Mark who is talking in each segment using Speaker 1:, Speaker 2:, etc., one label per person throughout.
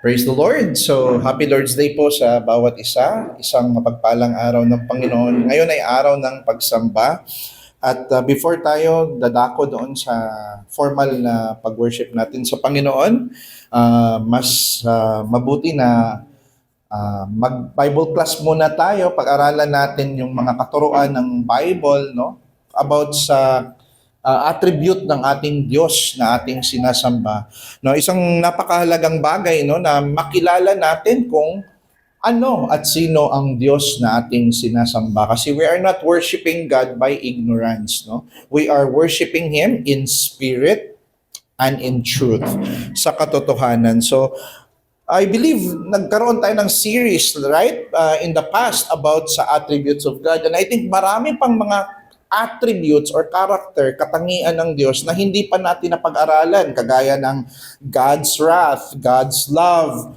Speaker 1: Praise the Lord. So, happy Lord's Day po sa bawat isa. Isang mapagpalang araw ng Panginoon. Ngayon ay araw ng pagsamba. At before tayo dadako doon sa formal na pag-worship natin sa Panginoon, mas mabuti na mag-Bible class muna tayo. Pag-aralan natin yung mga katuruan ng Bible, no? About sa attribute ng ating Diyos na ating sinasamba. No, isang napakahalagang bagay no na makilala natin kung ano at sino ang Diyos na ating sinasamba kasi we are not worshiping God by ignorance, no. We are worshiping him in spirit and in truth, sa katotohanan. So I believe nagkaroon tayo ng series, right, in the past about sa attributes of God. And I think marami pang mga attributes or character, katangian ng Diyos na hindi pa natin napag-aralan, kagaya ng God's wrath, God's love,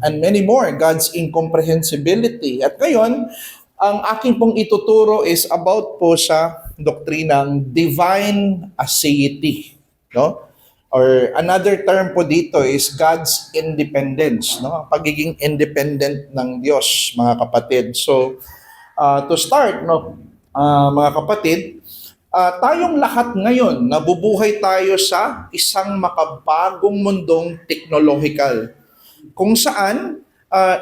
Speaker 1: and many more, God's incomprehensibility. At ngayon, ang aking pong ituturo is about po sa doktrinang divine aseity, no? Or another term po dito is God's independence, no? Pagiging independent ng Diyos, mga kapatid. So, to start, no, mga kapatid, tayong lahat ngayon, nabubuhay tayo sa isang makabagong mundong teknolohikal. Kung saan,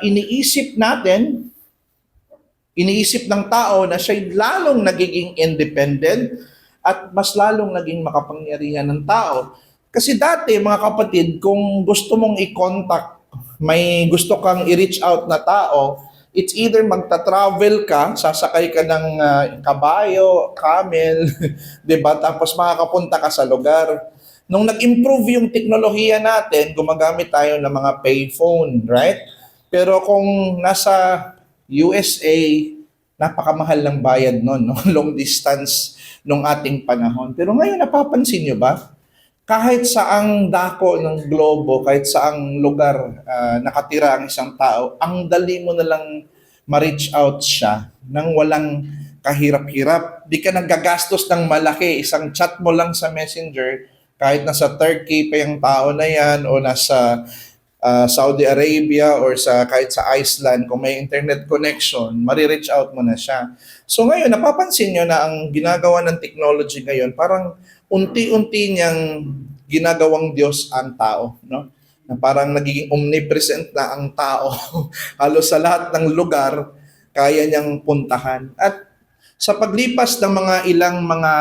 Speaker 1: iniisip ng tao na siya'y lalong nagiging independent at mas lalong naging makapangyarihan ng tao. Kasi dati, mga kapatid, kung gusto mong i-contact, may gusto kang i-reach out na tao, it's either magta-travel ka, sasakay ka ng kabayo, camel, 'di ba? Tapos makakapunta ka sa lugar. Nung nag-improve yung teknolohiya natin, gumagamit tayo ng mga payphone, right? Pero kung nasa USA, napakamahal ng bayad noon, no? Long distance nung ating panahon. Pero ngayon, napapansin nyo ba? Kahit saang dako ng globo, kahit saang lugar nakatira ang isang tao, ang dali mo na lang ma-reach out siya nang walang kahirap-hirap. Di ka nagagastos ng malaki. Isang chat mo lang sa Messenger, kahit nasa Turkey pa yung tao na yan o nasa Saudi Arabia or kahit sa Iceland, kung may internet connection, marireach out mo na siya. So ngayon, napapansin nyo na ang ginagawa ng technology ngayon, parang unti-unti niyang ginagawang Diyos ang tao, no? Na parang nagiging omnipresent na ang tao. Halos sa lahat ng lugar, kaya niyang puntahan. At sa paglipas ng mga ilang mga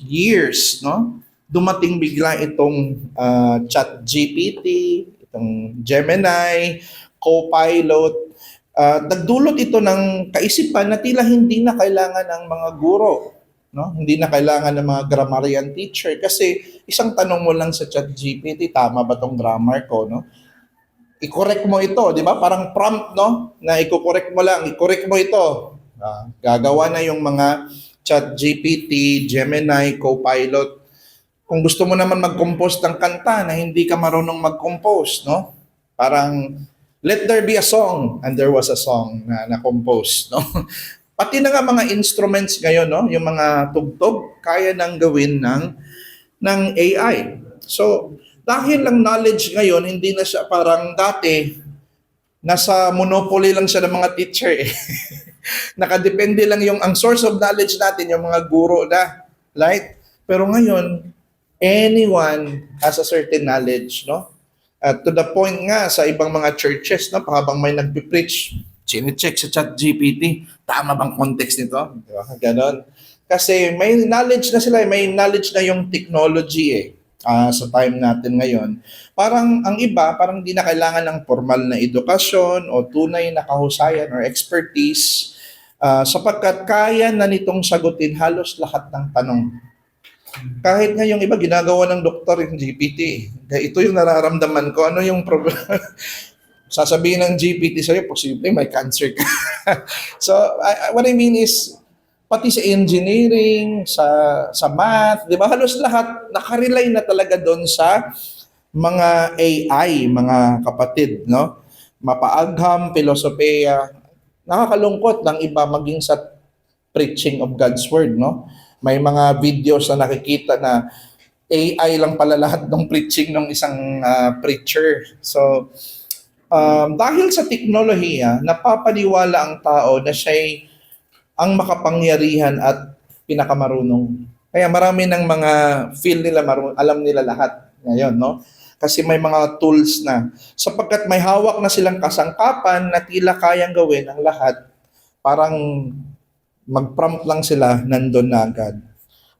Speaker 1: years, no, dumating bigla itong ChatGPT, itong Gemini, Copilot. Nagdulot ito ng kaisipan na tila hindi na kailangan ng mga guro, no? Hindi na kailangan ng mga grammarian teacher kasi isang tanong mo lang sa ChatGPT, tama ba tong grammar ko, no? I-correct mo ito, di ba? Parang prompt, no? Na i-correct mo lang, i-correct mo ito. Gagawa na yung mga ChatGPT, Gemini, Copilot. Kung gusto mo naman mag-compose ng kanta na hindi ka marunong mag-compose, no? Parang, let there be a song, and there was a song na compose, no? Pati na nga mga instruments ngayon, no? Yung mga tugtog, kaya nang gawin ng AI. So, dahil lang knowledge ngayon, hindi na siya parang dati, nasa monopoly lang siya ng mga teacher eh. Nakadepende lang ang source of knowledge natin, yung mga guro na, right? Pero ngayon, anyone has a certain knowledge, no? At to the point nga sa ibang mga churches, no, habang may nagpi-preach, chine-check sa ChatGPT, tama bang context nito? Diba? Ganon. Kasi may knowledge na sila, may knowledge na yung technology eh, sa time natin ngayon. Parang ang iba, parang di na kailangan ng formal na edukasyon o tunay na kahusayan or expertise sapagkat kaya na nitong sagutin halos lahat ng tanong. Kahit nga yung iba, ginagawa ng doktor yung GPT. Ito yung nararamdaman ko. Ano yung problema? Sasabihin ng GPT sa'yo, posible may cancer ka. So, what I mean is, pati sa engineering, sa math, di ba? Halos lahat, nakarely na talaga doon sa mga AI, mga kapatid, no? Mapaagham, filosofiya. Nakakalungkot ng iba maging sa preaching of God's Word, no? May mga videos na nakikita na AI lang pala lahat ng preaching ng isang preacher. So, dahil sa teknolohiya, napapaniwala ang tao na siya'y ang makapangyarihan at pinakamarunong. Kaya marami ng mga feel nila, alam nila lahat ngayon, no? Kasi may mga tools na. Sapagkat may hawak na silang kasangkapan na tila kayang gawin ang lahat, parang mag-prompt lang sila, nandun na agad.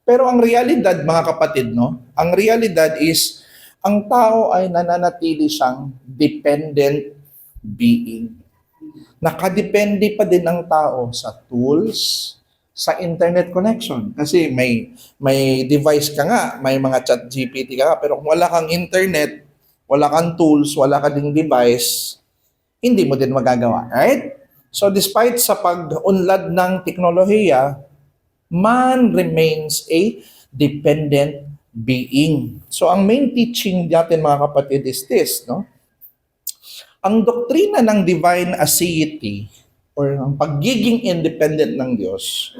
Speaker 1: Pero ang realidad, mga kapatid, no? Ang realidad is, ang tao ay nananatili siyang dependent being. Nakadepende pa din ang tao sa tools, sa internet connection. Kasi may device ka nga, may mga chat GPT ka nga, pero kung wala kang internet, wala kang tools, wala ka ding device, hindi mo din magagawa, right? So despite sa pag-unlad ng teknolohiya, man remains a dependent being. So ang main teaching natin mga kapatid is this, no? Ang doktrina ng divine aseity or ang pagiging independent ng Diyos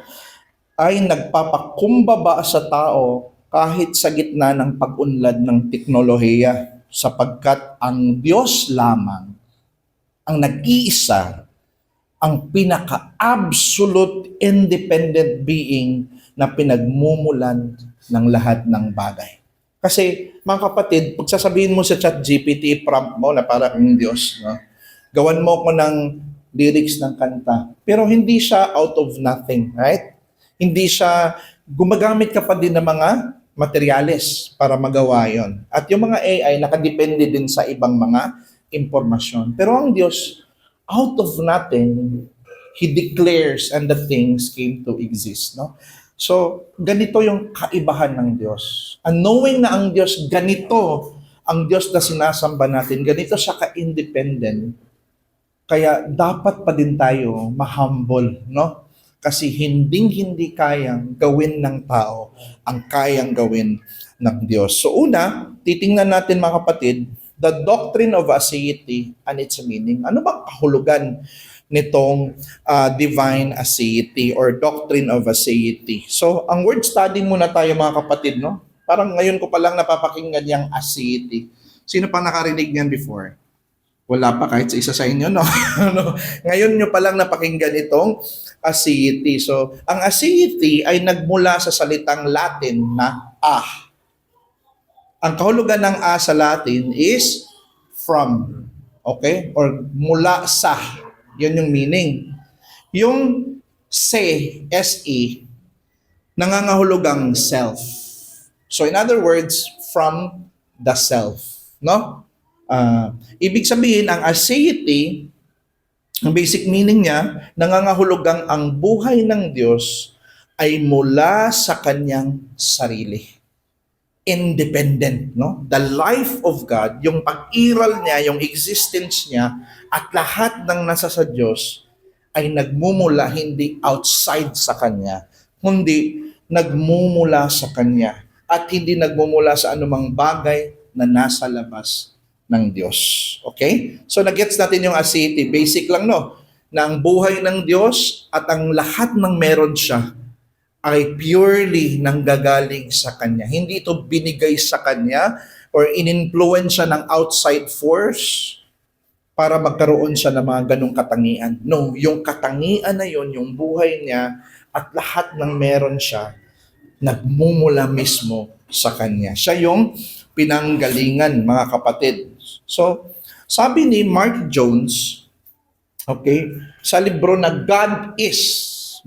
Speaker 1: ay nagpapakumbaba sa tao kahit sa gitna ng pag-unlad ng teknolohiya sapagkat ang Diyos lamang ang nag-iisa, ang pinaka-absolute independent being na pinagmumulan ng lahat ng bagay. Kasi, mga kapatid, pag sasabihin mo sa chat GPT, prompt mo na parang Diyos, no? Gawan mo ko ng lyrics ng kanta. Pero hindi siya out of nothing, right? Hindi siya, gumagamit ka pa din ng mga materyales para magawa yon. At yung mga AI, nakadepende din sa ibang mga impormasyon. Pero ang Diyos, out of nothing, He declares and the things came to exist, no? So, ganito yung kaibahan ng Diyos. And knowing na ang Diyos, ganito ang Diyos na sinasamba natin, ganito siya ka-independent, kaya dapat pa din tayo ma-humble, no? Kasi hindi kayang gawin ng tao ang kayang gawin ng Diyos. So una, titingnan natin mga kapatid, the doctrine of aseity and its meaning. Ano ba kahulugan nitong divine aseity or doctrine of aseity? So, ang word study muna tayo mga kapatid, no? Parang ngayon ko pa lang napapakinggan yung aseity. Sino pa nakarinig niyan before? Wala pa kahit sa isa sa inyo, no? Ngayon nyo pa lang napakinggan itong aseity. So, ang aseity ay nagmula sa salitang Latin na a. Ang kahulugan ng a sa Latin is from. Okay? Or mula sa. Yun yung meaning. Yung se, nangangahulugang self. So in other words, from the self. No? Ibig sabihin, ang aseity, ang basic meaning niya, nangangahulugang ang buhay ng Diyos ay mula sa kanyang sarili. Independent, no? The life of God, yung pag-iral niya, yung existence niya, at lahat ng nasa sa Diyos ay nagmumula hindi outside sa Kanya, kundi nagmumula sa Kanya at hindi nagmumula sa anumang bagay na nasa labas ng Diyos. Okay? So nagets natin yung aseity. Basic lang, no? Na ang buhay ng Diyos at ang lahat ng meron siya ay purely nanggagaling sa Kanya. Hindi ito binigay sa Kanya or in-influence siya ng outside force para magkaroon siya ng mga ganong katangian. No, yung katangian na yon, yung buhay niya at lahat ng meron siya, nagmumula mismo sa Kanya. Siya yung pinanggalingan, mga kapatid. So, sabi ni Mark Jones, okay, sa libro na God Is,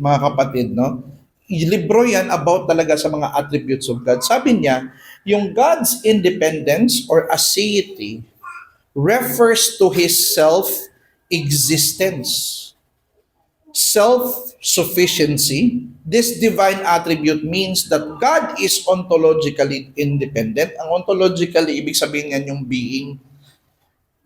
Speaker 1: mga kapatid, no? Libro yan about talaga sa mga attributes of God. Sabi niya, yung God's independence or aseity refers to His self-existence. Self-sufficiency. This divine attribute means that God is ontologically independent. Ang ontologically, ibig sabihin yan yung being,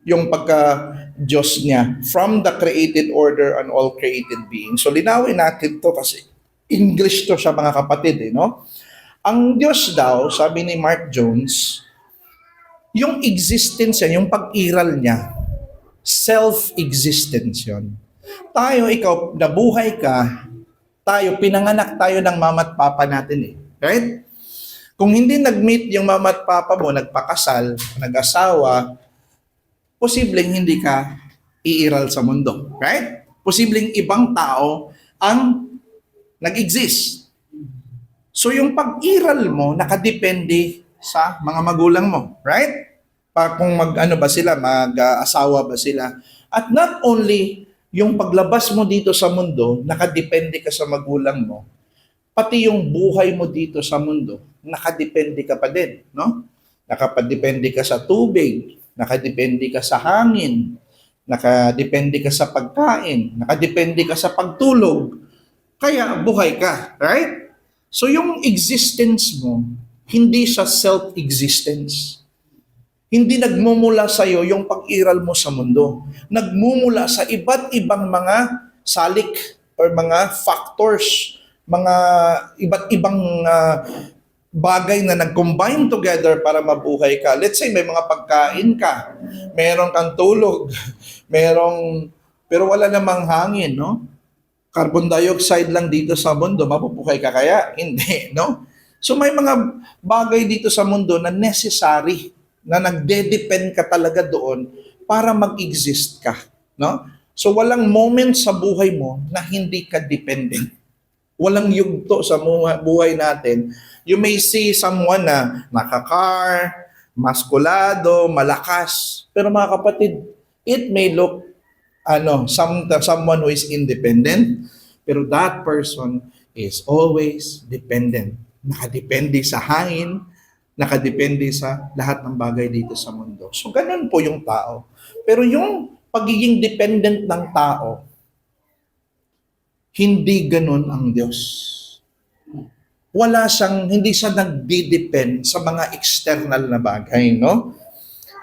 Speaker 1: yung pagka-Diyos niya from the created order and all created beings. So linawin natin to kasi English to siya mga kapatid, no? Ang Diyos daw, sabi ni Mark Jones, yung existence niya, yung pag-iral niya, self-existence yun. Tayo, ikaw, nabuhay ka, tayo, pinanganak tayo ng mama at papa natin eh. Right? Kung hindi nag-meet yung mama at papa mo, nagpakasal, nag-asawa, posibleng hindi ka iiral sa mundo. Right? Posibleng ibang tao ang nag-exist. So yung pag-iral mo, nakadepende sa mga magulang mo. Right? Kung mag-ano ba sila, mag-asawa ba sila. At not only yung paglabas mo dito sa mundo, nakadepende ka sa magulang mo, pati yung buhay mo dito sa mundo, nakadepende ka pa din, no? Nakadepende ka sa tubig, nakadepende ka sa hangin, nakadepende ka sa pagkain, nakadepende ka sa pagtulog, kaya buhay ka, right? So yung existence mo, hindi siya self-existence. Hindi nagmumula sa iyo yung pag-iral mo sa mundo. Nagmumula sa iba't ibang mga salik or mga factors, mga iba't ibang bagay na nag-combine together para mabuhay ka. Let's say may mga pagkain ka, meron kang tulog, pero wala namang hangin, no? Carbon dioxide lang dito sa mundo, mabubuhay ka kaya? Hindi, no? So may mga bagay dito sa mundo na necessary, na nagde-depend ka talaga doon para mag-exist ka, no? So walang moment sa buhay mo na hindi ka dependent. Walang yugto sa buhay natin. You may see someone na nakakar, maskulado, malakas. Pero mga kapatid, it may look someone who is independent, pero that person is always dependent. Nakadepende sa hangin, nakadepende sa lahat ng bagay dito sa mundo. So ganun po yung tao. Pero yung pagiging dependent ng tao, hindi ganun ang Diyos. Hindi siya nagdi-depend sa mga external na bagay, no?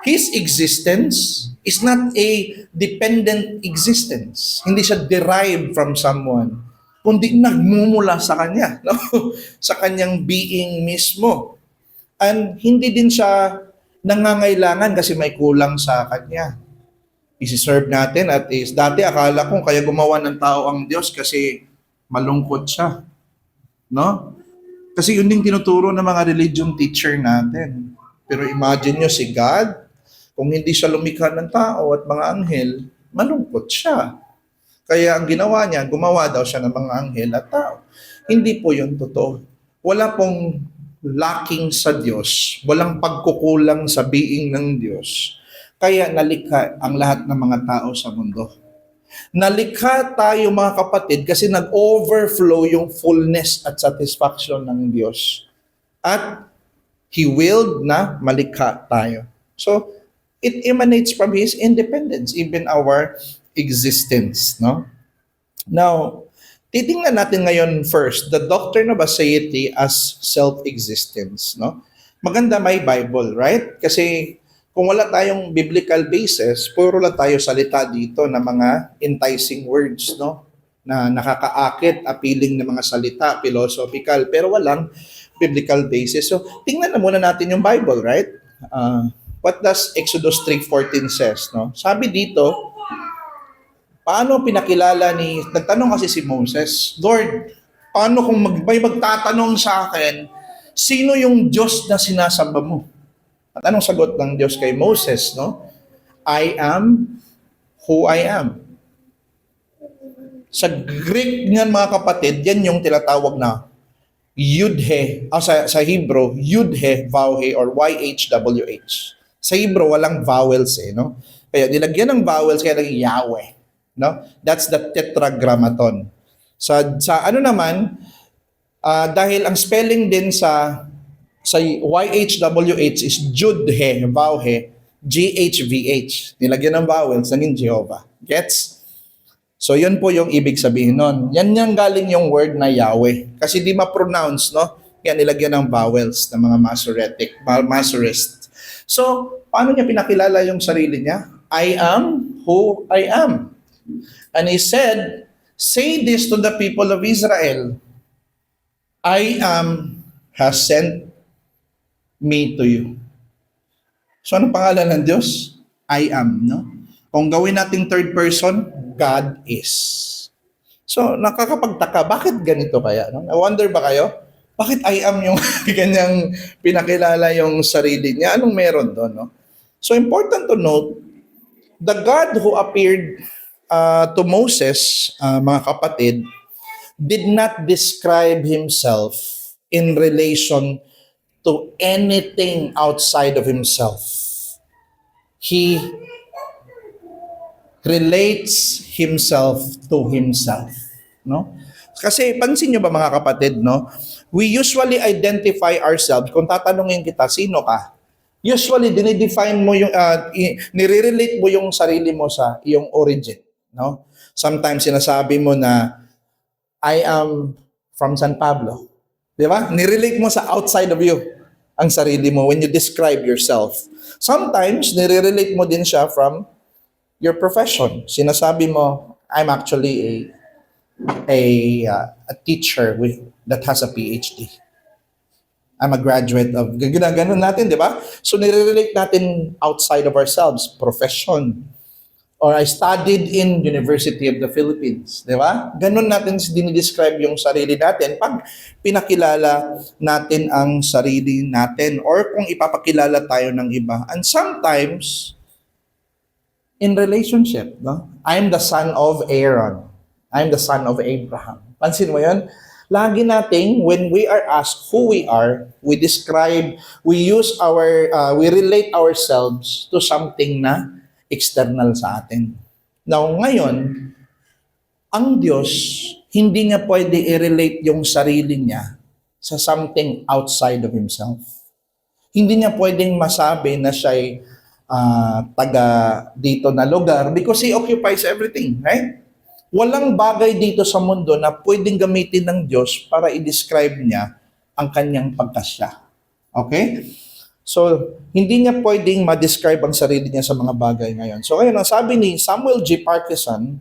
Speaker 1: His existence is not a dependent existence. Hindi siya derived from someone, kundi nagmumula sa Kanya, no? Sa Kanyang being mismo. And hindi din siya nangangailangan kasi may kulang sa Kanya. Isi-serve natin at is dati akala ko kaya gumawa ng tao ang Diyos kasi malungkot siya, no? Kasi yun din tinuturo ng mga religion teacher natin. Pero imagine nyo si God, kung hindi siya lumikha ng tao at mga anghel, malungkot siya. Kaya ang ginawa niya, gumawa daw siya ng mga anghel at tao. Hindi po yun totoo. Wala pong lacking sa Diyos, walang pagkukulang sa being ng Diyos. Kaya nalikha ang lahat ng mga tao sa mundo. Nalikha tayo mga kapatid kasi nag-overflow yung fullness at satisfaction ng Diyos. At He willed na malikha tayo. So, it emanates from His independence, even our existence. No? Now, titingnan natin ngayon first, the doctrine of aseity as self-existence. No? Maganda may Bible, right? Kasi kung wala tayong biblical basis, puro lang tayo salita dito ng mga enticing words, no? Na nakakaakit, appealing na mga salita, philosophical, pero walang biblical basis. So, tingnan na muna natin yung Bible, right? What does Exodus 3:14 says, no? Sabi dito, paano pinakilala nagtanong kasi si Moses, Lord, paano kung may magtatanong sa akin, sino yung Diyos na sinasamba mo? At anong sagot ng Diyos kay Moses, no? I am who I am. Sa Greek nga mga kapatid, yan yung tinatawag na Yudhe, sa Hebrew, Yudhe, Vauhe, or YHWH. Sa Hebrew, walang vowels no? Kaya nilagyan ng vowels, kaya naging Yahweh. No? That's the tetragrammaton. Sa ano naman, dahil ang spelling din sa YHWH is Judhe, Vauhe, GHVH. Nilagyan ng vowels, naging Jehovah. Gets? So, yun po yung ibig sabihin nun. Yan yung galing yung word na Yahweh. Kasi di ma-pronounce, no? Kaya nilagyan ng vowels ng mga Masorist. So, paano niya pinakilala yung sarili niya? I am who I am. And He said, say this to the people of Israel. I am has sent me to you. So, anong pangalan ng Diyos? I am, no? Kung gawin nating third person, God is. So, nakakapagtaka, bakit ganito kaya? No? I wonder ba kayo? Bakit I am yung kanyang pinakilala yung sarili niya? Anong meron doon, no? So important to note, the God who appeared to Moses, mga kapatid, did not describe himself in relation to anything outside of himself. He relates himself to himself, no? Kasi pansin nyo ba mga kapatid, no? We usually identify ourselves. Kung tatanungin kita, sino ka? Usually, dinidefine mo yung, nire-relate mo yung sarili mo sa iyong origin, no? Sometimes sinasabi mo na, I am from San Pablo. Di ba? Nirelate mo sa outside of you ang sarili mo when you describe yourself. Sometimes, nire-relate mo din siya from your profession. Sinasabi mo, I'm actually a teacher that has a PhD. I'm a graduate of, ganun natin, di ba? So, nire-relate natin outside of ourselves, profession. Or I studied in University of the Philippines, di ba? Ganun natin dinidescribe yung sarili natin pag pinakilala natin ang sarili natin or kung ipapakilala tayo ng iba. And sometimes, in relationship, no? I'm the son of Aaron. I'm the son of Abraham. Pansin mo yun? Lagi nating, when we are asked who we are, we describe, we relate ourselves to something na external sa atin. Now, ngayon, ang Diyos, hindi niya pwede i-relate yung sarili niya sa something outside of Himself. Hindi niya pwedeng masabi na siya'y taga dito na lugar because He occupies everything, right? Walang bagay dito sa mundo na pwedeng gamitin ng Diyos para i-describe niya ang kanyang pagkasya. Okay? So, hindi niya pwedeng ma-describe ang sarili niya sa mga bagay ngayon. So, ngayon, ang sabi ni Samuel G. Parkinson,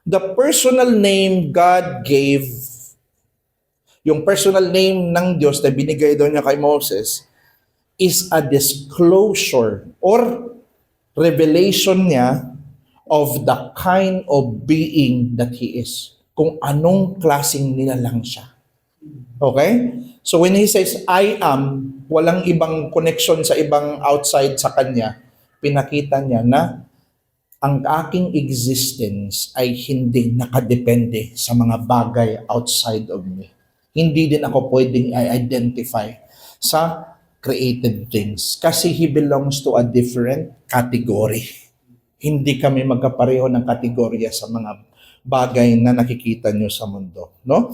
Speaker 1: the personal name God gave, yung personal name ng Diyos na binigay daw niya kay Moses, is a disclosure or revelation niya of the kind of being that He is. Kung anong klaseng nilalang siya. Okay? So when He says, I am, walang ibang connection sa ibang outside sa Kanya, pinakita niya na ang aking existence ay hindi nakadepende sa mga bagay outside of me. Hindi din ako pwedeng i-identify sa created things kasi He belongs to a different category. Hindi kami magkapareho ng kategorya sa mga bagay na nakikita nyo sa mundo. No?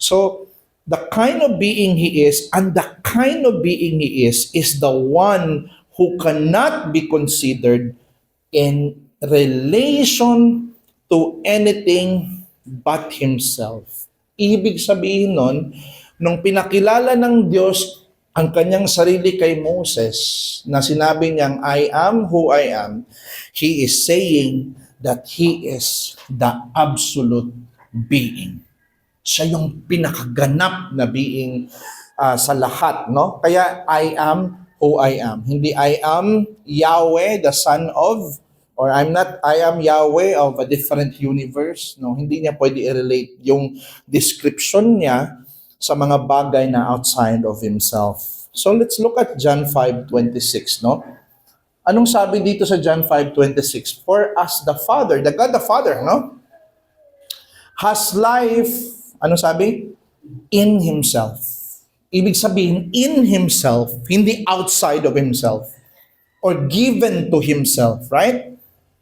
Speaker 1: So, the kind of being He is, and the kind of being He is the one who cannot be considered in relation to anything but Himself. Ibig sabihin nun, nung pinakilala ng Diyos ang kanyang sarili kay Moses, na sinabi niyang, I am who I am, He is saying that He is the absolute being. Siya yung pinakaganap na being sa lahat, no? Kaya I am who I am. Hindi I am Yahweh, the son of, or I am Yahweh of a different universe. No, hindi niya pwede i-relate yung description niya sa mga bagay na outside of Himself. So let's look at John 5:26, no? Anong sabi dito sa John 5:26? For as the Father, the God the Father, no? Has life, ano sabi? In Himself. Ibig sabihin, in Himself, hindi outside of Himself. Or given to Himself, right?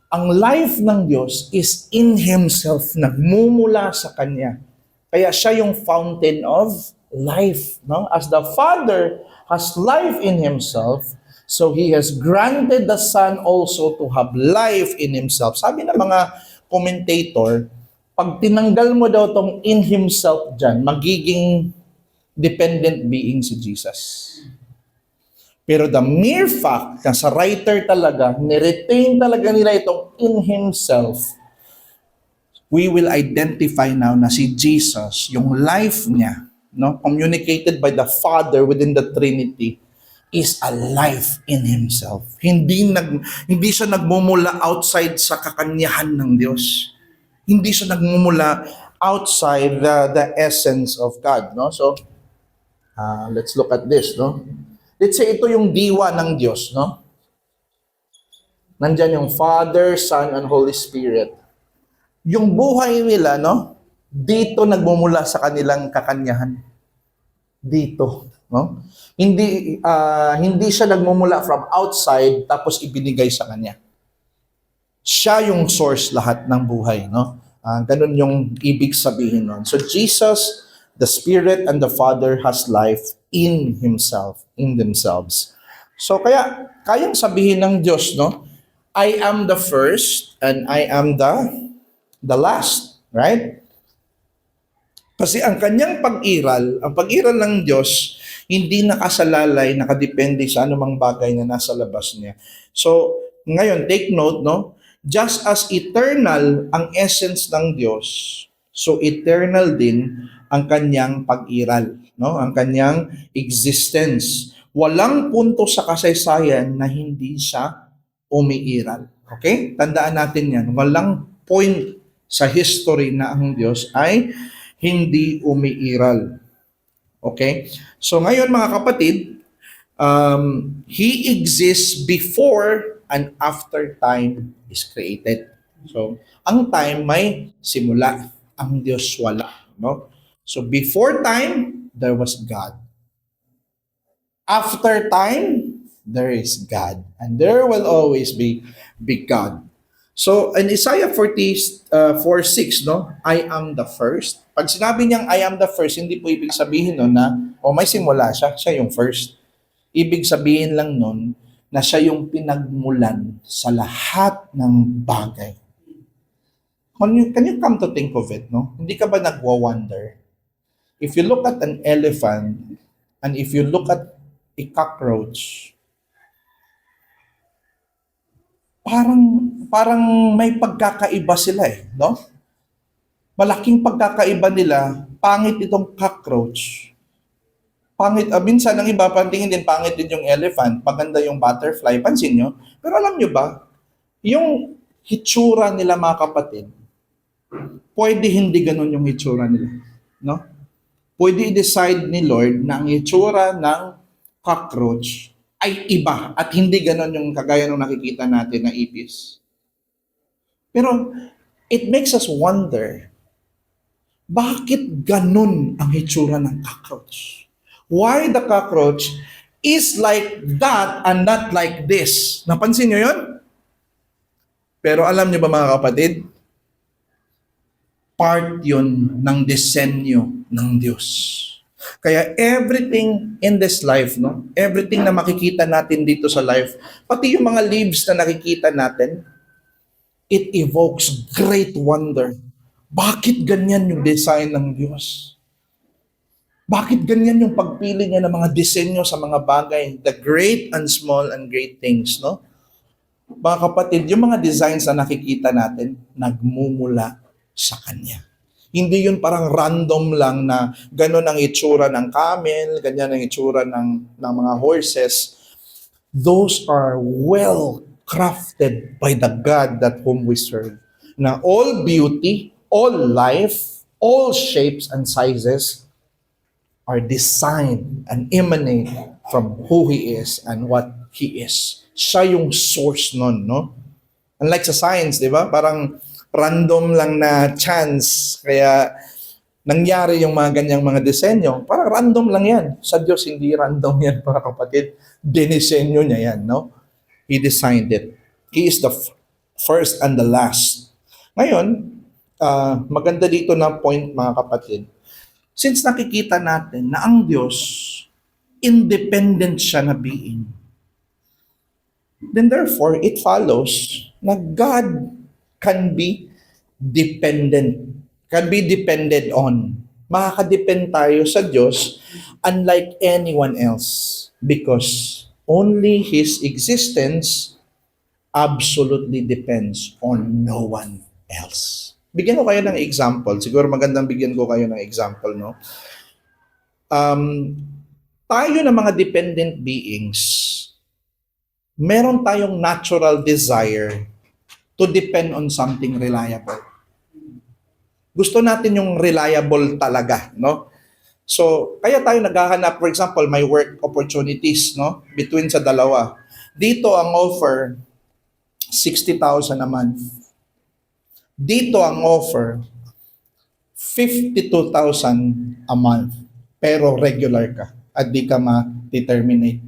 Speaker 1: Ang life ng Diyos is in Himself, nagmumula sa Kanya. Kaya siya yung fountain of life. No? As the Father has life in Himself, so He has granted the Son also to have life in Himself. Sabi ng mga commentator, pag tinanggal mo daw tong in Himself dyan, magiging dependent being si Jesus. Pero the mere fact na sa writer talaga, niretain talaga nila itong in Himself, we will identify now na si Jesus, yung life niya, no, communicated by the Father within the Trinity, is a life in Himself. Hindi siya nagmumula outside sa kakanyahan ng Diyos. Hindi siya nagmumula outside the essence of God, no? So Let's look at this, no? Let's say ito yung diwa ng Diyos, no? Nandyan yung Father, Son, and Holy Spirit. Yung buhay nila, no? Dito nagmumula sa kanilang kakanyahan. Dito, no? Hindi siya nagmumula from outside tapos ibinigay sa kanya. Siya yung source lahat ng buhay, no? Ganun yung ibig sabihin nun. So Jesus, the Spirit, and the Father has life in Himself, in themselves. So kaya, kayang sabihin ng Diyos, no? I am the first and I am the last, right? Kasi ang kanyang pag-iral, ang pag-iral ng Diyos, hindi nakasalalay, nakadepende sa anumang bagay na nasa labas niya. So, ngayon, take note, no? Just as eternal ang essence ng Diyos, so eternal din ang kanyang pag-iral, no? Ang kanyang existence. Walang punto sa kasaysayan na hindi siya umiiral. Okay? Tandaan natin yan. Walang point sa history na ang Diyos ay hindi umiiral. Okay? So ngayon mga kapatid, He exists before and after time is created. So, ang time may simula. Ang Diyos wala. No? So before time, there was God. After time, there is God. And there will always be God. So, in Isaiah 44:6, no? I am the first. Pag sinabi niyang I am the first, hindi po ibig sabihin nun na, may simula siya, siya yung first. Ibig sabihin lang nun na siya yung pinagmulan sa lahat ng bagay. Can you come to think of it, no? Hindi ka ba nagwa-wonder? If you look at an elephant, and if you look at a cockroach, parang may pagkakaiba sila no? Malaking pagkakaiba nila, pangit itong cockroach. Pangit, minsan ang iba, pantingin din, pangit din yung elephant, maganda yung butterfly, pansin nyo. Pero alam nyo ba, yung hitsura nila mga kapatid, pwede hindi ganun yung hitsura nila. No? Pwede i-decide ni Lord na ang hitsura ng cockroach ay iba at hindi ganon yung kagaya nung nakikita natin na ipis. Pero it makes us wonder, bakit ganon ang hitsura ng cockroach? Why the cockroach is like that and not like this? Napansin nyo yun? Pero alam nyo ba mga kapatid, part yun ng disenyo ng Diyos. Kaya everything in this life, no? Everything na makikita natin dito sa life, pati yung mga leaves na nakikita natin, it evokes great wonder. Bakit ganyan yung design ng Diyos? Bakit ganyan yung pagpili niya ng mga disenyo sa mga bagay? The great and small and great things, no? Mga kapatid, yung mga designs na nakikita natin, nagmumula sa Kanya. Hindi yun parang random lang na gano'n ang itsura ng camel, ganyan ang itsura ng mga horses. Those are well crafted by the God that whom we serve. Na all beauty, all life, all shapes and sizes are designed and emanate from who He is and what He is. Siya yung source nun, no? Unlike sa science, di ba? Parang random lang na chance. Kaya nangyari yung mga ganyang mga disenyo. Parang random lang yan. Sa Diyos, hindi random yan, mga kapatid. Dinisenyo niya yan, no? He designed it. He is the first and the last. Ngayon, maganda dito na point, mga kapatid. Since nakikita natin na ang Diyos, independent siya na being, then therefore, it follows na God can be dependent, can be depended on. Makakadepend tayo sa Diyos unlike anyone else because only His existence absolutely depends on no one else. Bigyan ko kayo ng example. Siguro magandang bigyan ko kayo ng example, no? Tayo na mga dependent beings, meron tayong natural desire to depend on something reliable. Gusto natin yung reliable talaga, no? So, kaya tayo naghahanap, for example, may work opportunities, no? Between sa dalawa. Dito ang offer, 60,000 a month. Dito ang offer, 52,000 a month. Pero regular ka at di ka ma-determinate.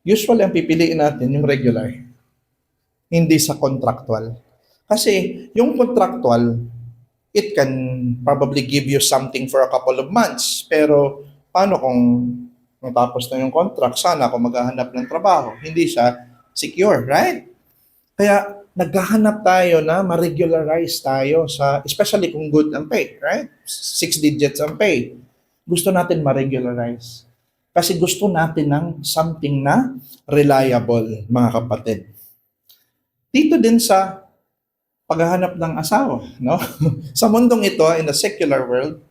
Speaker 1: Usually, ang pipiliin natin yung regular, hindi sa contractual. Kasi yung contractual, it can probably give you something for a couple of months. Pero paano kung matapos na yung contract, sana ako maghahanap ng trabaho. Hindi siya secure, right? Kaya naghahanap tayo na ma-regularize tayo sa, especially kung good ang pay, right? 6 digits ang pay. Gusto natin ma-regularize. Kasi gusto natin ng something na reliable, mga kapatid. Dito din sa paghahanap ng asawa, no? Sa mundong ito, in the secular world,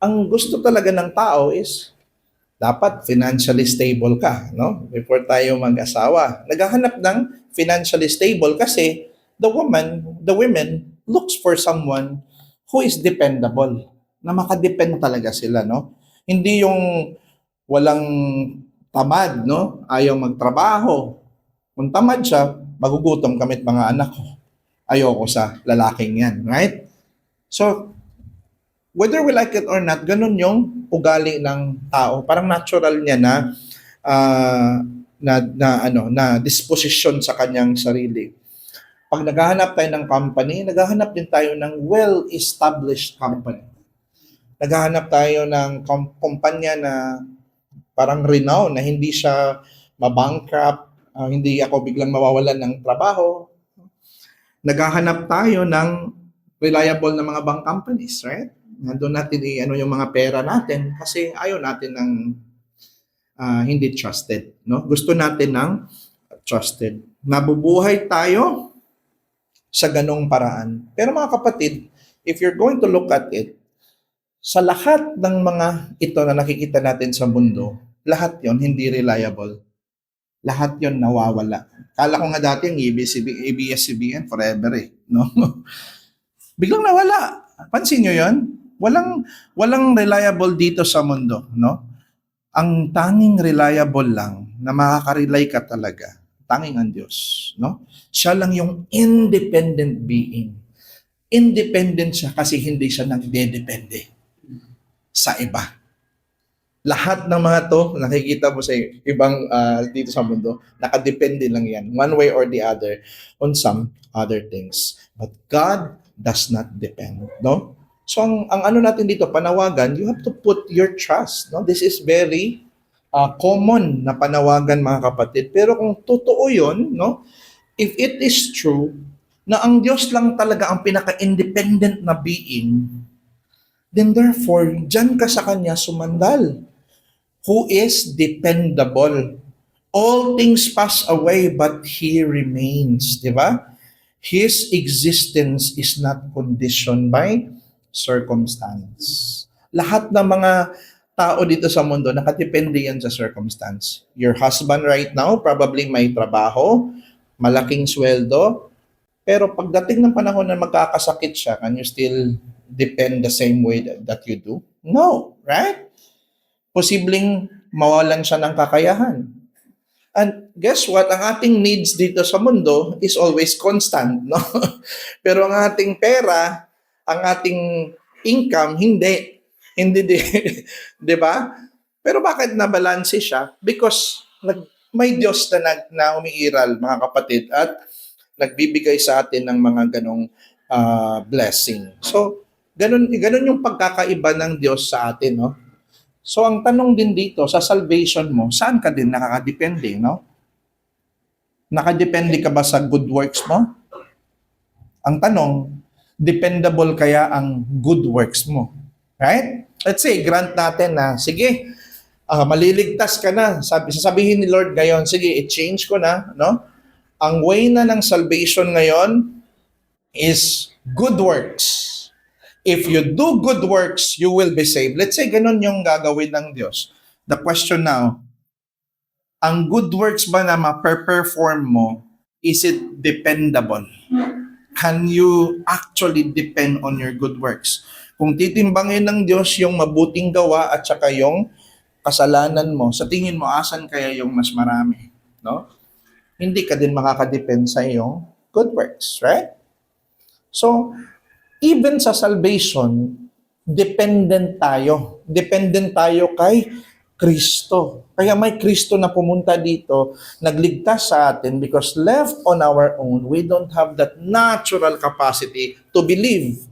Speaker 1: ang gusto talaga ng tao is dapat financially stable ka, no? Before tayo mag-asawa. Naghahanap ng financially stable kasi the women looks for someone who is dependable, na makadepend talaga sila, no? Hindi yung walang tamad, no? Ayaw magtrabaho. Kung tamad siya, magugutom kami at mga anak ko. Ayoko sa lalaking yan, right? So, whether we like it or not, ganun yung ugali ng tao. Parang natural niya na na disposition sa kanyang sarili. Pag naghahanap tayo ng company, naghahanap din tayo ng well-established company. Naghahanap tayo ng kumpanya na parang renowned, na hindi siya mabankrupt, hindi ako biglang mawawalan ng trabaho. Naghahanap tayo ng reliable na mga bank companies, right? Nandun natin yung mga pera natin kasi ayaw natin ng hindi trusted, no? Gusto natin ng trusted. Nabubuhay tayo sa ganong paraan. Pero mga kapatid, if you're going to look at it, sa lahat ng mga ito na nakikita natin sa mundo, lahat yon hindi reliable. Lahat yon nawawala. Kala ko nga dati ang ABS-CBN forever no? Biglang nawala. Pansin nyo yon? Walang reliable dito sa mundo, no? Ang tanging reliable lang na makaka-rely ka talaga, tanging ang Diyos, no? Siya lang yung independent being. Independent siya kasi hindi siya nagdedepende sa iba. Lahat ng mga to, nakikita mo sa ibang dito sa mundo, nakadepende lang yan, one way or the other, on some other things. But God does not depend, no? So, ang ano natin dito, panawagan, you have to put your trust, no? This is very common na panawagan, mga kapatid. Pero kung totoo yun, no? If it is true, na ang Diyos lang talaga ang pinaka-independent na being, then therefore, dyan ka sa Kanya sumandal. Who is dependable. All things pass away, but He remains. Di ba? His existence is not conditioned by circumstance. Lahat ng mga tao dito sa mundo, nakadepende yan sa circumstance. Your husband right now, probably may trabaho, malaking sweldo, pero pagdating ng panahon na magkakasakit siya, can you still depend the same way that you do? No, right? Posibleng mawalan siya ng kakayahan. And guess what? Ang ating needs dito sa mundo is always constant, no? Pero ang ating pera, ang ating income, hindi. Hindi, di ba? Pero bakit nabalanse siya? Because may Diyos na umiiral, mga kapatid, at nagbibigay sa atin ng mga ganong blessing. So, ganun yung pagkakaiba ng Diyos sa atin, no? So, ang tanong din dito, sa salvation mo, saan ka din nakakadepende, no? Nakadepende ka ba sa good works mo? Ang tanong, dependable kaya ang good works mo? Right? Let's say, grant natin na, sige, maliligtas ka na. Sasabihin ni Lord ngayon, sige, i-change ko na, no? Ang way na ng salvation ngayon is good works. If you do good works, you will be saved. Let's say, ganun yung gagawin ng Diyos. The question now, ang good works ba na ma-perform mo, is it dependable? Can you actually depend on your good works? Kung titimbangin ng Diyos yung mabuting gawa at saka yung kasalanan mo, sa tingin mo, asan kaya yung mas marami? No? Hindi ka din makakadepensa yung good works, right? So, even sa salvation, dependent tayo. Dependent tayo kay Kristo. Kaya may Kristo na pumunta dito, nagligtas sa atin because left on our own, we don't have that natural capacity to believe.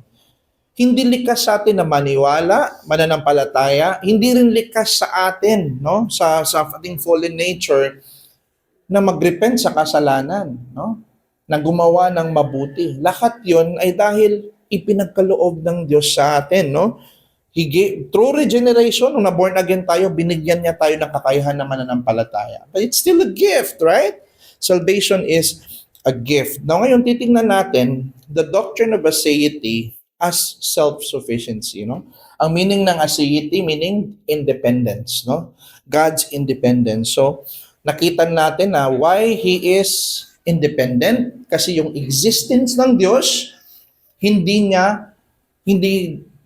Speaker 1: Hindi likas sa atin na maniwala, mananampalataya, hindi rin likas sa atin, no? Sa ating fallen nature na mag-repent sa kasalanan, no? Na gumawa ng mabuti. Lahat 'yon ay dahil ipinagkaloob ng Diyos sa atin, no? Through regeneration, nung na-born again tayo, binigyan niya tayo ng kakayahan na mananampalataya. But it's still a gift, right? Salvation is a gift. Now ngayon, titingnan natin the doctrine of aseity as self-sufficiency, no? Ang meaning ng aseity, meaning independence, no? God's independence. So, nakita natin na why He is independent, kasi yung existence ng Diyos, hindi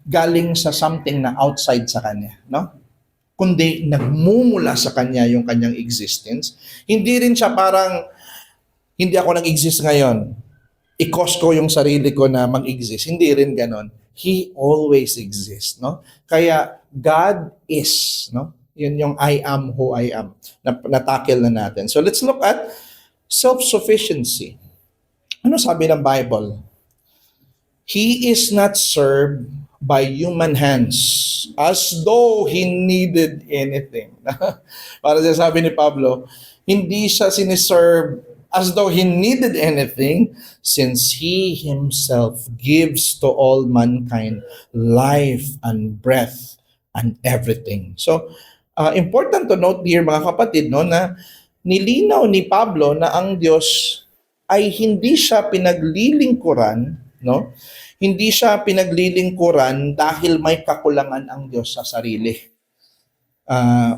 Speaker 1: galing sa something na outside sa Kanya, no? Kundi nagmumula sa Kanya yung Kanyang existence. Hindi rin siya parang, hindi ako nag-exist ngayon, i-cause ko yung sarili ko na mag-exist. Hindi rin ganon. He always exists, no? Kaya God is, no? Yun yung I am who I am na natakil na natin. So let's look at self-sufficiency. Ano sabi ng Bible? He is not served by human hands as though He needed anything. Para sa sabi ni Pablo, hindi siya siniserve as though He needed anything, since He Himself gives to all mankind life and breath and everything. So, important to note here mga kapatid, no, na nilinaw ni Pablo na ang Diyos ay hindi siya pinaglilingkuran, no? Hindi siya pinaglilingkuran dahil may kakulangan ang Diyos sa sarili.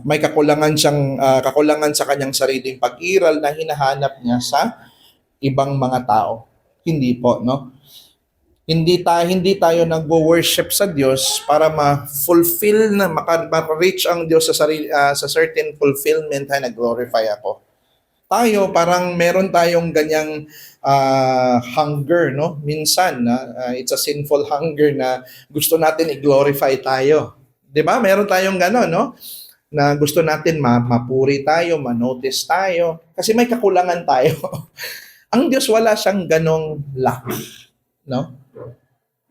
Speaker 1: May kakulangan sa kanyang sariling pag-iral na hinahanap niya sa ibang mga tao. Hindi po, no? Hindi tayo nagwo-worship sa Diyos para ma-fulfill na ma-reach ang Diyos sa certain fulfillment na nag-glorify ako. Tayo parang meron tayong ganyang hunger, no? Minsan it's a sinful hunger na gusto natin i-glorify tayo. 'Di ba? Meron tayong gano'n, no? Na gusto natin mapuri tayo, ma-notice tayo kasi may kakulangan tayo. Ang Diyos wala siyang ganong lack, no?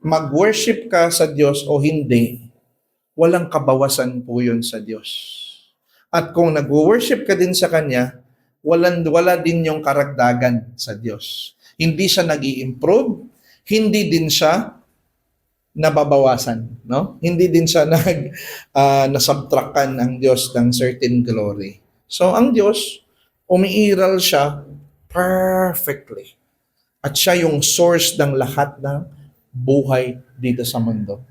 Speaker 1: Mag-worship ka sa Diyos o hindi, walang kabawasan po 'yun sa Diyos. At kung nag-worship ka din sa Kanya, wala din yung karagdagan sa Diyos. Hindi siya nag-i-improve, hindi din siya nababawasan, no? Hindi din siya nasubtractan ng Diyos ng certain glory. So ang Diyos, umiiral siya perfectly. At siya yung source ng lahat ng buhay dito sa mundo.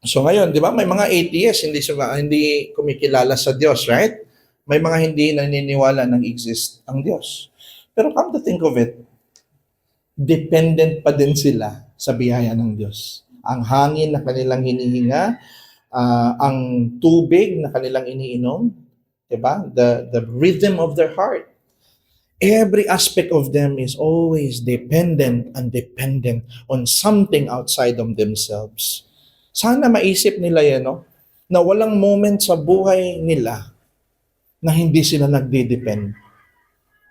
Speaker 1: So ngayon, di ba, may mga atheists, hindi kumikilala sa Diyos, right? May mga hindi naniniwala ng exist ang Diyos. Pero come to think of it, dependent pa din sila sa biyaya ng Diyos. Ang hangin na kanilang hinihinga, ang tubig na kanilang iniinom, diba? The rhythm of their heart. Every aspect of them is always dependent and dependent on something outside of themselves. Sana maisip nila yan, no? Na walang moment sa buhay nila na hindi sila nagde-depend.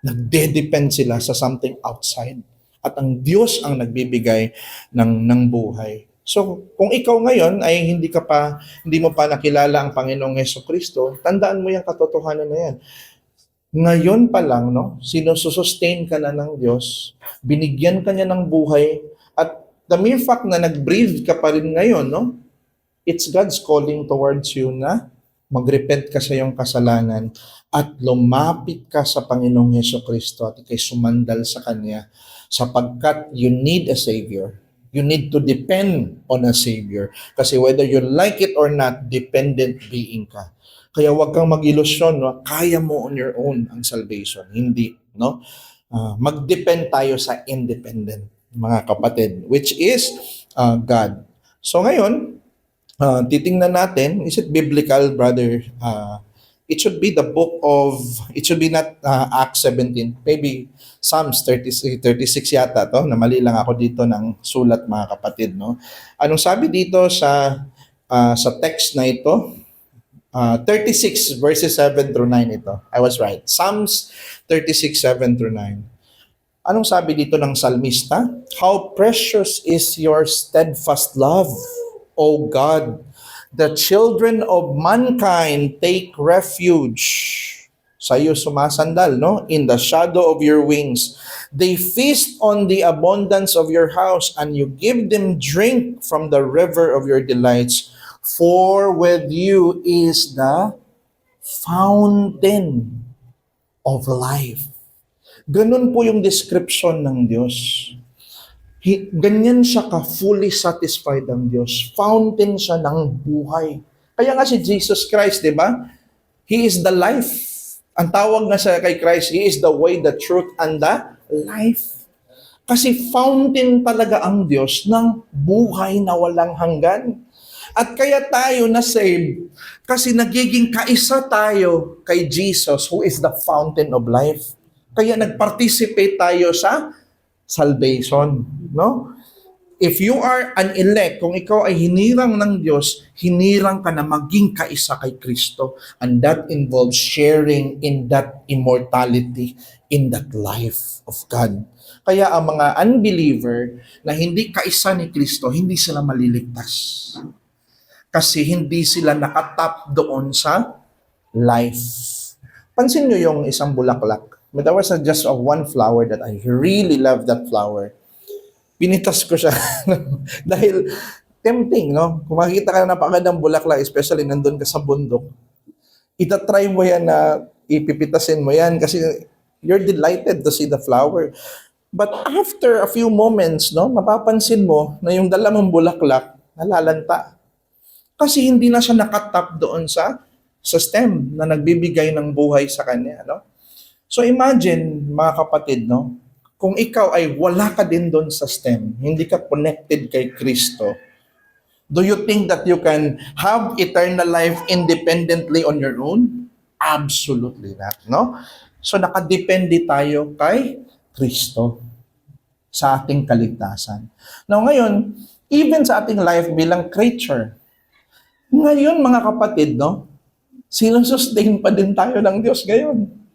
Speaker 1: Nagde-depend sila sa something outside. At ang Diyos ang nagbibigay ng buhay. So, kung ikaw ngayon ay hindi mo pa nakilala ang Panginoong Jesucristo, tandaan mo yung katotohanan na yan. Ngayon pa lang, no, sinusustain ka na ng Diyos, binigyan ka niya ng buhay, at the mere fact na nag-breathe ka pa rin ngayon, no, it's God's calling towards you na mag-repent ka sa iyong kasalanan at lumapit ka sa Panginoong Jesucristo at ikay sumandal sa Kanya, sapagkat you need a Savior. You need to depend on a Savior. Kasi whether you like it or not, dependent being ka. Kaya huwag kang mag-ilusyon, no? Kaya mo on your own ang salvation. Hindi, no? Mag-depend tayo sa independent, mga kapatid, which is God. So ngayon, titingnan natin, is it biblical, brother? It should be the book of, it should be not Acts 17, maybe Psalms 36, 36 yata to, na mali lang ako dito ng sulat mga kapatid, no? Anong sabi dito sa text na ito? 36 verses 7 through 9 ito. I was right. Psalms 36, 7 through 9. Anong sabi dito ng salmista? How precious is your steadfast love, O God. The children of mankind take refuge. Sa iyo sumasandal, no? In the shadow of your wings. They feast on the abundance of your house, and you give them drink from the river of your delights. For with you is the fountain of life. Ganun po yung description ng Diyos. Ganyan siya ka-fully satisfied ang Diyos. Fountain siya ng buhay. Kaya nga si Jesus Christ, di ba? He is the life. Ang tawag nga sa kay Christ, He is the way, the truth, and the life. Kasi fountain talaga ang Diyos ng buhay na walang hanggan. At kaya tayo na-save kasi nagiging kaisa tayo kay Jesus who is the fountain of life. Kaya nag-participate tayo sa salvation, no? If you are an elect, kung ikaw ay hinirang ng Diyos, hinirang ka na maging kaisa kay Kristo. And that involves sharing in that immortality, in that life of God. Kaya ang mga unbeliever na hindi kaisa ni Kristo, hindi sila maliligtas. Kasi hindi sila nakatap doon sa life. Pansin nyo yung isang bulaklak. But there was just one flower that I really love that flower. Pinitas ko siya dahil tempting, no? Kung makikita ka na napakagandang bulaklak, especially nandun ka sa bundok, itatry mo yan na ipipitasin mo yan kasi you're delighted to see the flower. But after a few moments, no, mapapansin mo na yung dala mong bulaklak nalalanta. Kasi hindi na siya nakatap doon sa stem na nagbibigay ng buhay sa kanya, no? So imagine, mga kapatid, no? Kung ikaw ay wala ka din doon sa stem, hindi ka connected kay Kristo, do you think that you can have eternal life independently on your own? Absolutely not, no? So nakadepende tayo kay Kristo sa ating kaligtasan. Now ngayon, even sa ating life bilang creature, ngayon mga kapatid, no? Sinusustain pa din tayo ng Diyos ngayon.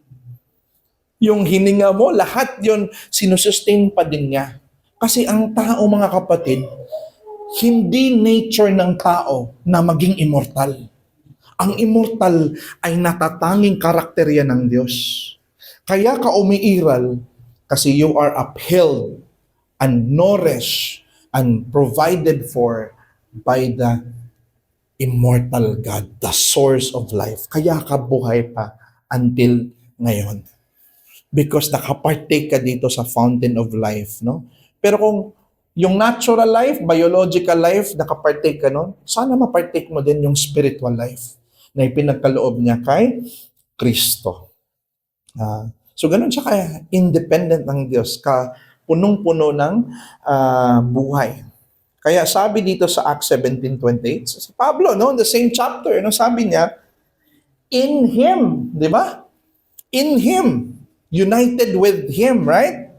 Speaker 1: Yung hininga mo, lahat yon sinusustain pa din niya. Kasi ang tao, mga kapatid, hindi nature ng tao na maging immortal. Ang immortal ay natatanging karakterya ng Diyos. Kaya ka umiiral kasi you are upheld and nourished and provided for by the immortal God, the source of life. Kaya ka buhay pa until ngayon. Because nakapartake ka dito sa fountain of life, no? Pero kung yung natural life, biological life, nakapartake ka nun, sana mapartake mo din yung spiritual life na ipinagkaloob niya kay Kristo. So ganun siya kaya independent ng Diyos, ka punong-puno ng buhay. Kaya sabi dito sa Acts 17:28, si Pablo, no, the same chapter, no, sabi niya, in Him, di ba? In Him, united with Him, right?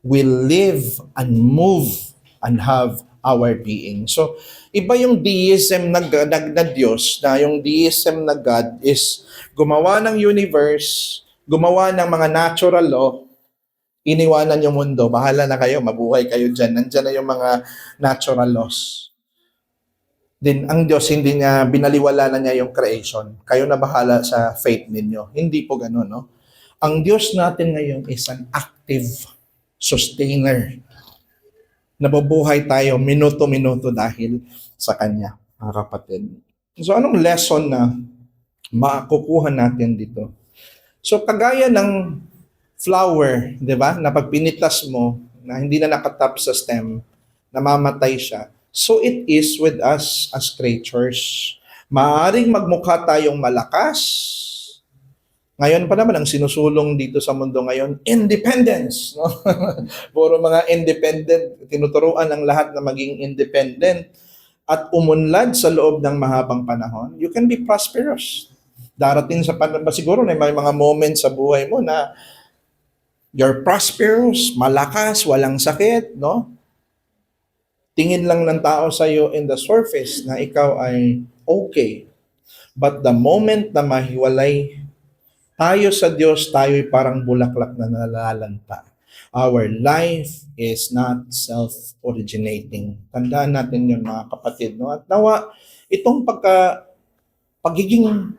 Speaker 1: We live and move and have our being. So, iba yung deism na Diyos, na yung deism na God is gumawa ng universe, gumawa ng mga natural law, iniwanan yung mundo, bahala na kayo, mabuhay kayo dyan, nandyan na yung mga natural laws. Then, ang Diyos, hindi niya, binaliwala na niya yung creation. Kayo na bahala sa faith ninyo. Hindi po ganun, no? Ang Diyos natin ngayon is an active sustainer. Nabubuhay tayo minuto-minuto dahil sa Kanya, mga kapatid. So, anong lesson na makukuha natin dito? So, kagaya ng flower, di ba? Na pag pinitas mo, na hindi na nakatap sa stem, namamatay siya. So, it is with us as creatures. Maaring magmukha tayong malakas. Ngayon pa naman, ang sinusulong dito sa mundo ngayon, independence. No? Puro mga independent, tinuturuan ang lahat na maging independent. at umunlad sa loob ng mahabang panahon, you can be prosperous. Darating sa panahon, siguro na may mga moments sa buhay mo na you're prosperous, malakas, walang sakit, no? Tingin lang ng tao sa iyo in the surface na ikaw ay okay. But the moment na mahiwalay tayo sa Diyos, tayo'y parang bulaklak na nalalanta. Our life is not self-originating. Tandaan natin yun, mga kapatid. No? At nawa, itong pagiging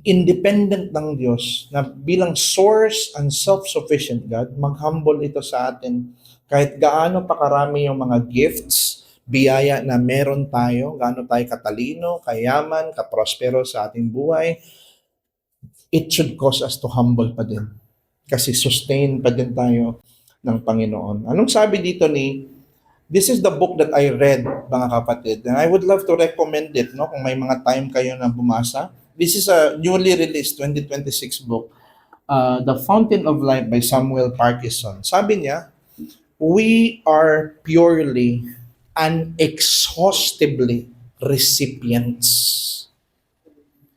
Speaker 1: independent ng Diyos na bilang source and self-sufficient God, mag-humble ito sa atin. Kahit gaano pa karami yung mga gifts, biyaya na meron tayo, gaano tayo katalino, kayaman, kaprospero sa ating buhay, it should cause us to humble pa din. Kasi sustain pa din tayo ng Panginoon. Anong sabi dito this is the book that I read, mga kapatid. And I would love to recommend it, no? Kung may mga time kayo na bumasa. This is a newly released 2026 book, The Fountain of Life by Samuel Parkinson. Sabi niya, we are purely and exhaustively recipients.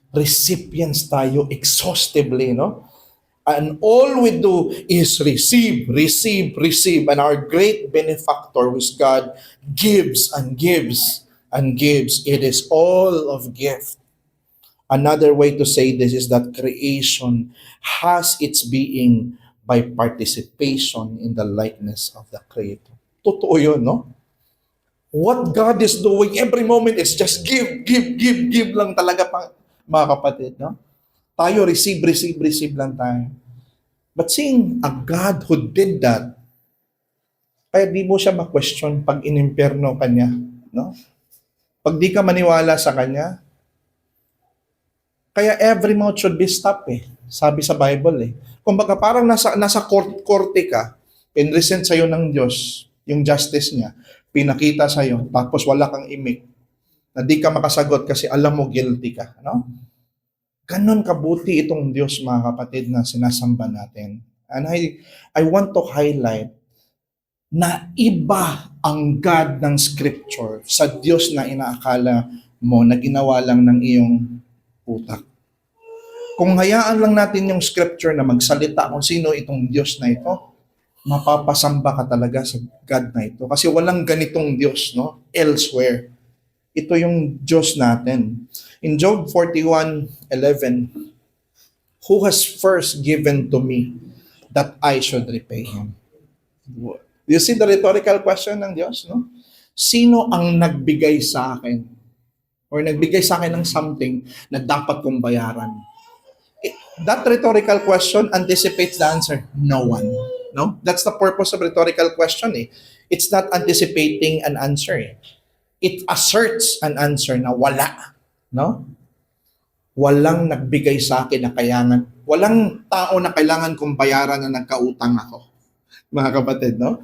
Speaker 1: Recipients tayo exhaustively, no? And all we do is receive, receive, receive. And our great benefactor, which God, gives and gives and gives. It is all of gift. Another way to say this is that creation has its being by participation in the likeness of the Creator. Totoo yun, no? What God is doing every moment is just give, give, give, give lang talaga, mga kapatid, no? Tayo receive, receive, receive lang tayo. But seeing a God who did that, kaya di mo siya ma-question pag inimperno ka niya, no? Pag di ka maniwala sa kanya, kaya every mouth should be stopped Sabi sa Bible Kumbaga parang nasa korte ka, pinresent sa'yo ng Diyos, yung justice niya, pinakita sa'yo, tapos wala kang imik, na di ka makasagot kasi alam mo guilty ka, no? Ganon kabuti itong Diyos, mga kapatid, na sinasamba natin. And I want to highlight na iba ang God ng Scripture sa Diyos na inaakala mo na ginawa lang ng iyong utak. Kung hayaan lang natin yung Scripture na magsalita kung sino itong Diyos na ito, mapapasamba ka talaga sa God na ito. Kasi walang ganitong Diyos, no? Elsewhere. Ito yung Diyos natin. In Job 41:11, who has first given to me that I should repay him? Do you see the rhetorical question ng Diyos, no? Sino ang nagbigay sa akin? Or nagbigay sa akin ng something na dapat kong bayaran? That rhetorical question anticipates the answer, no one. No? That's the purpose of rhetorical question It's not anticipating an answer It asserts an answer na wala. No? Walang nagbigay sa akin na kayangan. Walang tao na kailangan kong bayaran na nagkautang ako. Mga kapatid, no?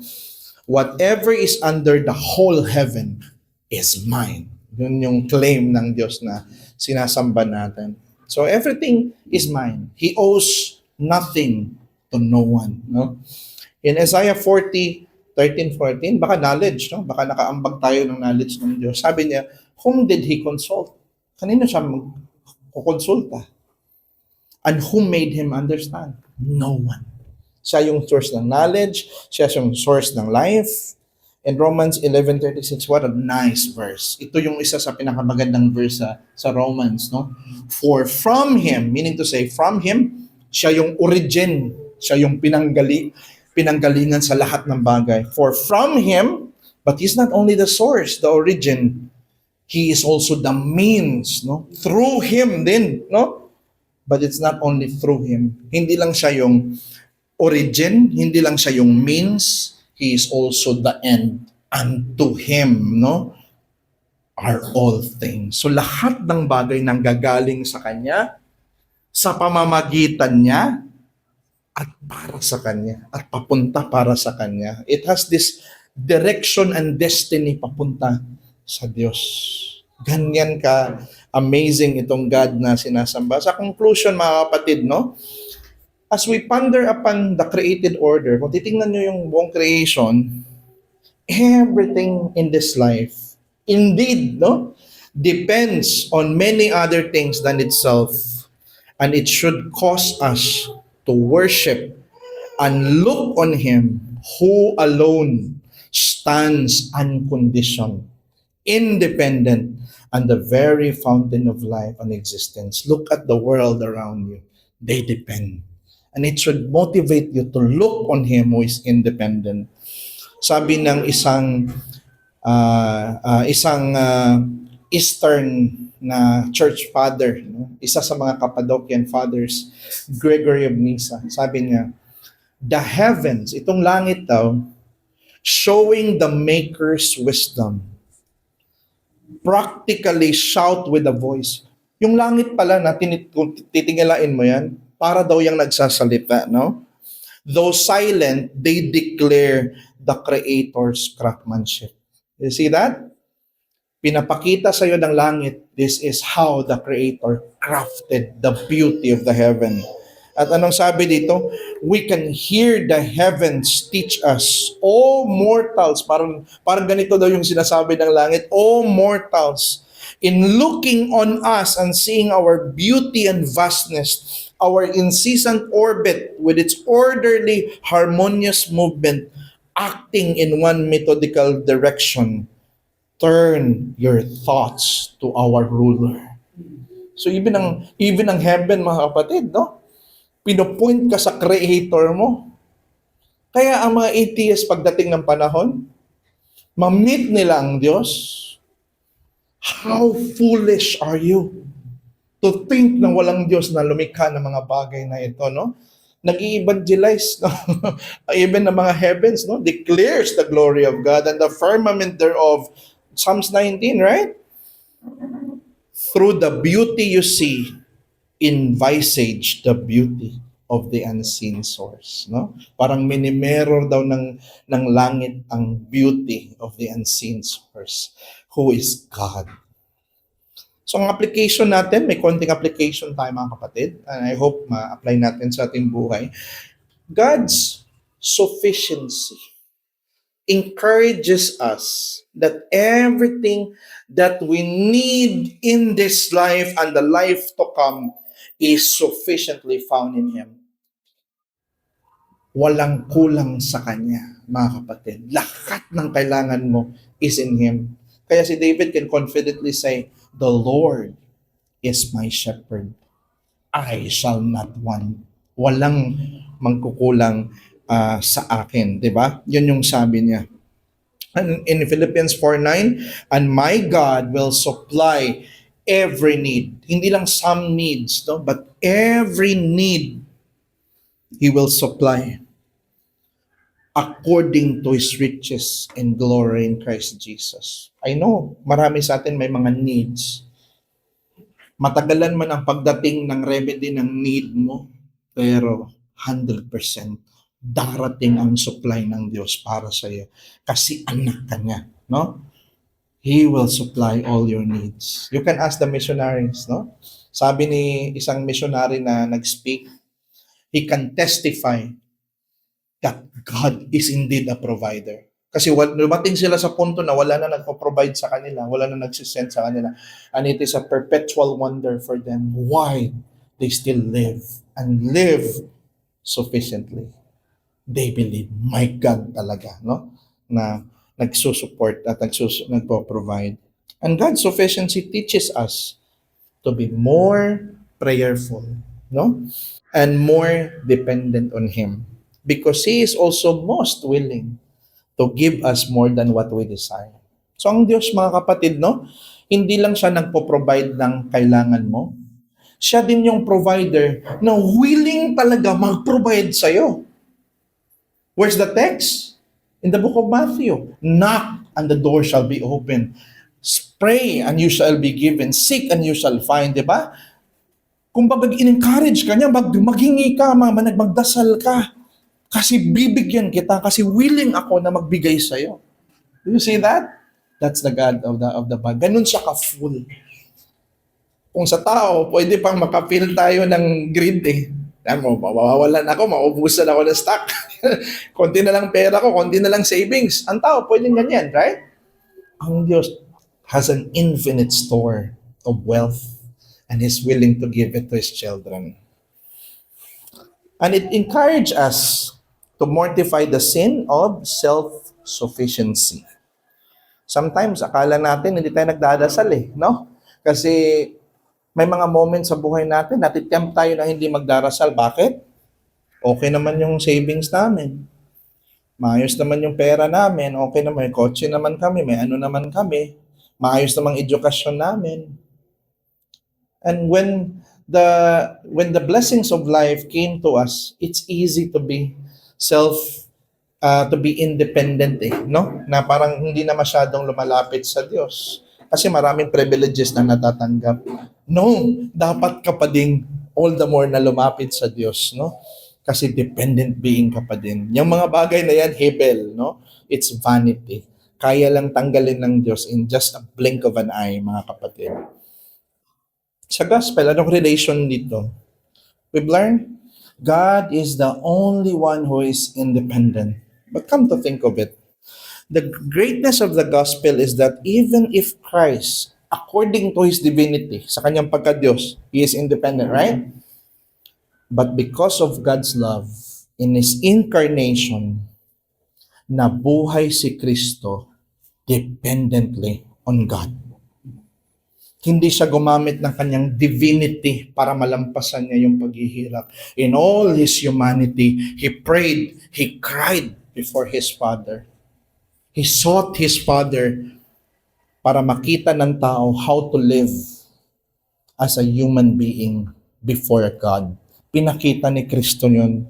Speaker 1: Whatever is under the whole heaven is mine. Yun yung claim ng Diyos na sinasamba natin. So everything is mine. He owes nothing to no one. No? In Isaiah 13:14, baka knowledge, no? Baka nakaambag tayo ng knowledge ng Diyos. Sabi niya, whom did He consult? Kanino siya magkukonsulta? And who made Him understand? No one. Siya yung source ng knowledge, siya yung source ng life. In Romans 11:36, what a nice verse. Ito yung isa sa pinakamagandang verse sa Romans, no? For from Him, meaning to say, from Him, siya yung origin, siya yung pinanggalingan sa lahat ng bagay. For from Him, but He's not only the source, the origin, He is also the means, no? Through Him din, no? But it's not only through Him. Hindi lang siya yung origin, hindi lang siya yung means, He is also the end. And to Him, no, are all things. So lahat ng bagay nang gagaling sa Kanya, sa pamamagitan niya, at para sa Kanya, at papunta para sa Kanya. It has this direction and destiny papunta sa Diyos. Ganyan ka amazing itong God na sinasamba. Sa conclusion, mga kapatid, no? As we ponder upon the created order, kung titingnan nyo yung buong creation, everything in this life indeed, no, depends on many other things than itself, and it should cause us to worship and look on Him who alone stands unconditioned, independent, and the very fountain of life and existence. Look at the world around you. They depend. And it should motivate you to look on Him who is independent. Sabi ng isang Eastern na church father, no? Isa sa mga Cappadocian fathers, Gregory of Nyssa, sabi niya, the heavens, itong langit daw, showing the Maker's wisdom, practically shout with a voice. Yung langit pala na kung titingalain mo yan, para daw yung nagsasalita, no? Though silent, they declare the Creator's craftsmanship. You see that? Pinapakita sa iyo ng langit, this is how the Creator crafted the beauty of the heaven. At anong sabi dito? We can hear the heavens teach us, O mortals, parang ganito daw yung sinasabi ng langit, O mortals, in looking on us and seeing our beauty and vastness, our incessant orbit with its orderly, harmonious movement, acting in one methodical direction, turn your thoughts to our ruler. So even ang heaven, mga kapatid, no? Pinopoint ka sa Creator mo. Kaya ang mga atheists pagdating ng panahon, ma-meet nila ang Diyos. How foolish are you to think na walang Diyos na lumikha ng mga bagay na ito, no? Nag-i-evangelize, no? Even the mga heavens, no? Declares the glory of God and the firmament thereof. Psalms 19, right? Through the beauty you see, envisage the beauty of the unseen source, no? Parang minimirror daw ng langit ang beauty of the unseen source, who is God. So ang application natin, may konting application tayo mga kapatid, and I hope ma-apply natin sa ating buhay. God's sufficiency encourages us that everything that we need in this life and the life to come is sufficiently found in Him. Walang kulang sa Kanya, mga kapatid. Lahat ng kailangan mo is in Him. Kaya si David can confidently say, the Lord is my shepherd. I shall not want. Walang mangkukulang sa akin. Diba? Yun yung sabi niya. And in Philippians 4:9, and my God will supply every need. Hindi lang some needs, no? But every need He will supply according to His riches and glory in Christ Jesus. I know, marami sa atin may mga needs. Matagalan man ang pagdating ng remedy ng need mo, pero 100% darating ang supply ng Diyos para sa iyo kasi anak ka niya, no? He will supply all your needs. You can ask the missionaries, no? Sabi ni isang missionary na nag-speak, he can testify that God is indeed a provider. Kasi dumating sila sa punto na wala na nagpo-provide sa kanila, wala na nagsisend sa kanila. And it is a perpetual wonder for them why they still live and live sufficiently. They believe, my God talaga, no? Na nagsusupport at nagpo-provide. And God's sufficiency teaches us to be more prayerful, no? And more dependent on Him. Because He is also most willing to give us more than what we desire. So ang Diyos, mga kapatid, no? Hindi lang siya nagpo-provide ng kailangan mo. Siya din yung provider na willing talaga mag-provide sa'yo. Where's the text? In the book of Matthew. Knock and the door shall be open. Pray and you shall be given. Seek and you shall find. Diba? Kung in-encourage ka niya, maghingi ka, magdasal ka. Kasi bibigyan kita, kasi willing ako na magbigay sa'yo. Do you see that? That's the God of the Bible. Ganun siya ka-full. Kung sa tao, pwede pang makapil tayo ng greed eh. Mawawalan ako, maubusan ako ng stock. Konti na lang pera ko, konti na lang savings. Ang tao, pwedeng ganyan, right? Ang Diyos, has an infinite store of wealth and is willing to give it to his children. And it encourages us to mortify the sin of self-sufficiency. Sometimes, akala natin hindi tayo nagdadasal no? Kasi may mga moments sa buhay natin, natitempt tayo na hindi magdarasal. Bakit? Okay naman yung savings namin. Maayos naman yung pera namin. Okay naman, may kotse naman kami, may ano naman kami. Maayos namang edukasyon namin. And when the blessings of life came to us, it's easy to be to be independent no? Na parang hindi na masyadong lumalapit sa Diyos. Kasi maraming privileges na natatanggap. No, dapat ka pa ding all the more na lumapit sa Diyos, no? Kasi dependent being ka pa din. Yung mga bagay na yan, hebel, no? It's vanity. Kaya lang tanggalin ng Diyos in just a blink of an eye, mga kapatid. Sa gospel, anong relation dito? We've learned God is the only one who is independent. But come to think of it, the greatness of the gospel is that even if Christ, according to His divinity, sa kanyang pagka-Diyos, He is independent, right? But because of God's love, in His incarnation, nabuhay si Kristo dependently on God. Hindi siya gumamit ng kanyang divinity para malampasan niya yung paghihirap. In all His humanity, He prayed, He cried before His Father. He sought His Father para makita ng tao how to live as a human being before God. Pinakita ni Kristo yun.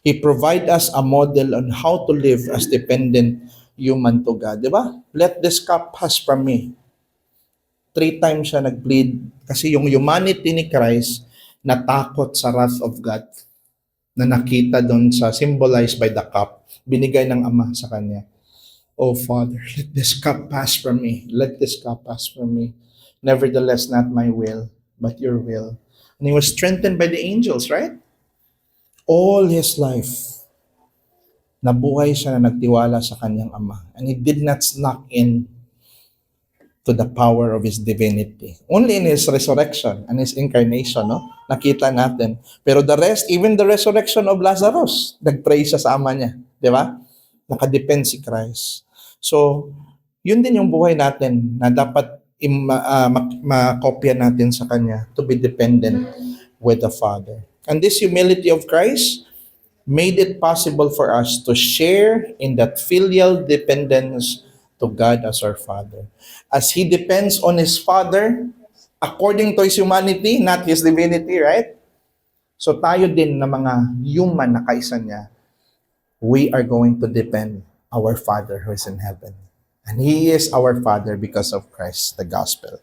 Speaker 1: He provide us a model on how to live as dependent human to God. Di ba? Let this cup pass from me. 3 times siya nag-plead kasi yung humanity ni Christ natakot sa wrath of God na nakita doon sa symbolized by the cup. Binigay ng Ama sa kanya. Oh Father, let this cup pass from me. Let this cup pass from me. Nevertheless, not my will, but your will. And he was strengthened by the angels, right? All his life, nabuhay siya na nagtiwala sa kanyang Ama. And he did not snuck in to the power of his divinity. Only in his resurrection and his incarnation, no? Nakita natin. Pero the rest, even the resurrection of Lazarus, nag-pray siya sa Ama niya. Di ba? Nakadepend si Christ. So, yun din yung buhay natin na dapat makopya natin sa Kanya to be dependent with the Father. And this humility of Christ made it possible for us to share in that filial dependence to God as our Father. As He depends on His Father, according to His humanity, not His divinity, right? So tayo din na mga human na kaisa niya, we are going to depend our Father who is in heaven. And He is our Father because of Christ, the gospel.